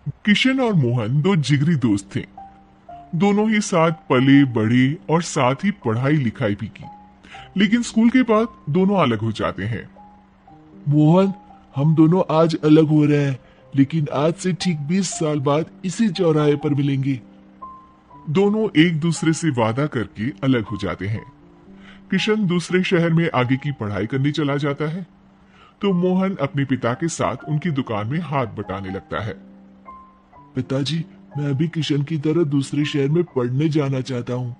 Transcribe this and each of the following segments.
किशन और मोहन दो जिगरी दोस्त थे। दोनों ही साथ पले बढ़े और साथ ही पढ़ाई लिखाई भी की। लेकिन स्कूल के बाद दोनों अलग हो जाते हैं। मोहन, हम दोनों आज अलग हो रहे हैं, लेकिन आज से ठीक 20 साल बाद इसी चौराहे पर मिलेंगे। दोनों एक दूसरे से वादा करके अलग हो जाते हैं। किशन दूसरे शहर में आगे की पढ़ाई करने चला जाता है, तो मोहन अपने पिता के साथ उनकी दुकान में हाथ बटाने लगता है। पिताजी, मैं भी किशन की तरह दूसरे शहर में पढ़ने जाना चाहता हूँ।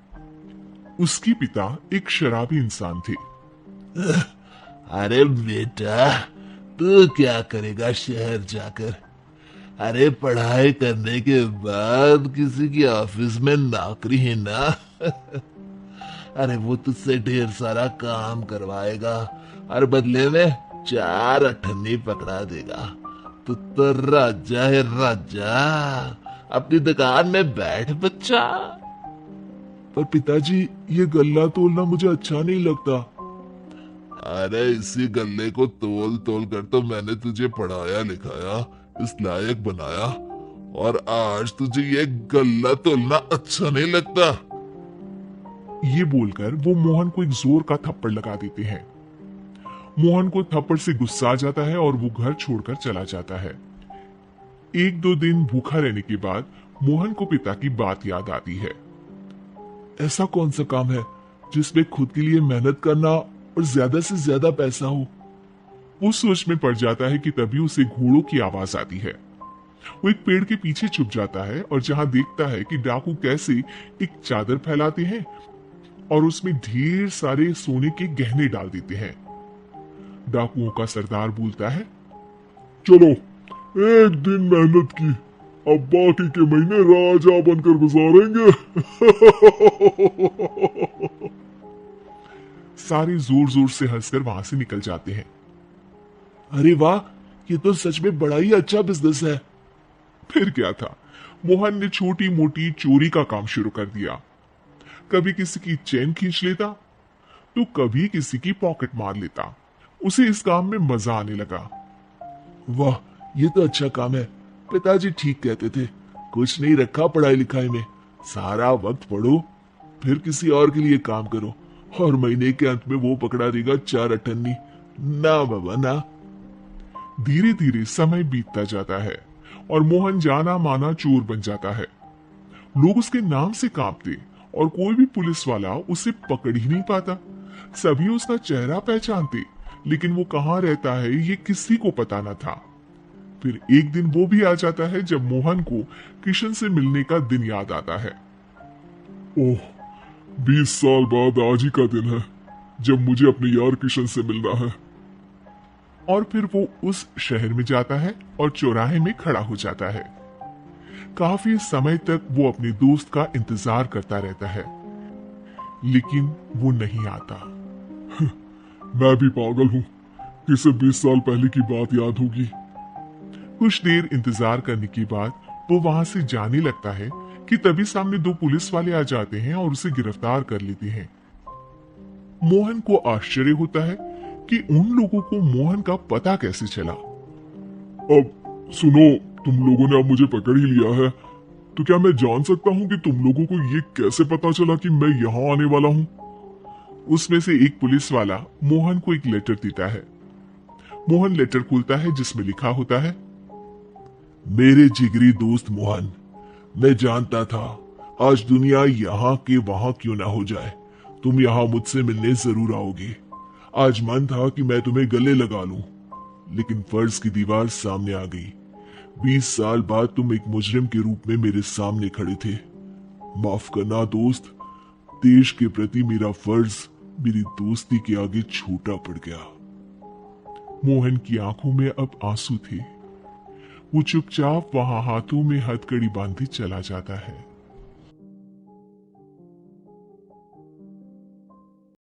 उसके पिता एक शराबी इंसान थे। अरे बेटा, तू क्या करेगा शहर जाकर? अरे पढ़ाई करने के बाद किसी की ऑफिस में नौकरी है ना। अरे वो तुझसे ढेर सारा काम करवाएगा और बदले में 4 अठन्नी पकड़ा देगा। तू तो राजा है राजा। अपनी दुकान में बैठ बच्चा। पर पिताजी, ये गल्ला तोलना मुझे अच्छा नहीं लगता। अरे इसी गल्ले को तोल तोल कर तो मैंने तुझे पढ़ाया लिखाया, इस लायक बनाया, और आज तुझे ये गल्ला तोलना अच्छा नहीं लगता। ये बोलकर वो मोहन को एक जोर का थप्पड़ लगा देते हैं। मोहन को थप्पड़ से गुस्सा आ जाता है और वो घर छोड़कर चला जाता है। 1-2 दिन भूखा रहने के बाद मोहन को पिता की बात याद आती है। ऐसा कौन सा काम है जिसमें खुद के लिए मेहनत करना और ज्यादा से ज्यादा पैसा हो? वो सोच में पड़ जाता है कि तभी उसे घोड़ों की आवाज आती है। वो एक पेड़ के पीछे छुप जाता है और जहां देखता है कि डाकू कैसे एक चादर फैलाते हैं और उसमें ढेर सारे सोने के गहने डाल देते हैं। डाकुओं का सरदार बोलता है, चलो, एक दिन मेहनत की, अब बाकी के महीने राजा बनकर गुजारेंगे। सारे जोर जोर से हंसकर वहां से निकल जाते हैं। अरे वाह, ये तो सच में बड़ा ही अच्छा बिजनेस है। फिर क्या था, मोहन ने छोटी मोटी चोरी का काम शुरू कर दिया। कभी किसी की चेन खींच लेता तो कभी किसी की पॉकेट मार लेता। उसे इस काम में मजा आने लगा। वाह, ये तो अच्छा काम है। पिताजी ठीक कहते थे, कुछ नहीं रखा पढ़ाई लिखाई में, सारा वक्त पढ़ो, फिर किसी और के लिए काम करो, और महीने के अंत में वो पकड़ा देगा 4 अठन्नी। ना बाबा ना। धीरे धीरे समय बीतता जाता है और मोहन जाना माना चोर बन जाता है। लोग उसके नाम से कांपते और कोई भी पुलिस वाला उसे पकड़ ही नहीं पाता। सभी उसका चेहरा पहचानते, लेकिन वो कहाँ रहता है ये किसी को पता न था। फिर एक दिन वो भी आ जाता है जब मोहन को किशन से मिलने का दिन याद आता है। ओह, 20 साल बाद आज ही का दिन है जब मुझे अपने यार किशन से मिलना है। और फिर वो उस शहर में जाता है और चौराहे में खड़ा हो जाता है। काफी समय तक वो अपने दोस्त का इंतजार करता रहता है, लेकिन वो नहीं आता। मैं भी पागल हूँ, किसे 20 साल पहले की बात याद होगी। कुछ देर इंतजार करने के बाद वो वहां से जाने लगता है कि तभी सामने 2 पुलिस वाले आ जाते हैं और उसे गिरफ्तार कर लेते हैं। मोहन को आश्चर्य होता है कि उन लोगों को मोहन का पता कैसे चला। अब सुनो, तुम लोगों ने अब मुझे पकड़ ही लिया है, तो क्या मैं जान सकता हूँ कि तुम लोगों को ये कैसे पता चला कि मैं यहाँ आने वाला हूँ? उसमें से एक पुलिस वाला मोहन को एक लेटर देता है। मोहन लेटर खोलता है जिसमें लिखा होता है, मेरे जिगरी दोस्त मोहन, मैं जानता था आज दुनिया यहाँ के वहां क्यों ना हो जाए, तुम यहाँ मुझसे मिलने जरूर आओगे। आज मन था कि मैं तुम्हें गले लगा लूं, लेकिन फर्ज की दीवार सामने आ गई। 20 साल बाद तुम एक मुजरिम के रूप में मेरे सामने खड़े थे। माफ करना दोस्त, देश के प्रति मेरा फर्ज मेरी दोस्ती के आगे छोटा पड़ गया। मोहन की आंखों में अब आंसू थे। वो चुपचाप वहां हाथों में हथकड़ी बांधे चला जाता है।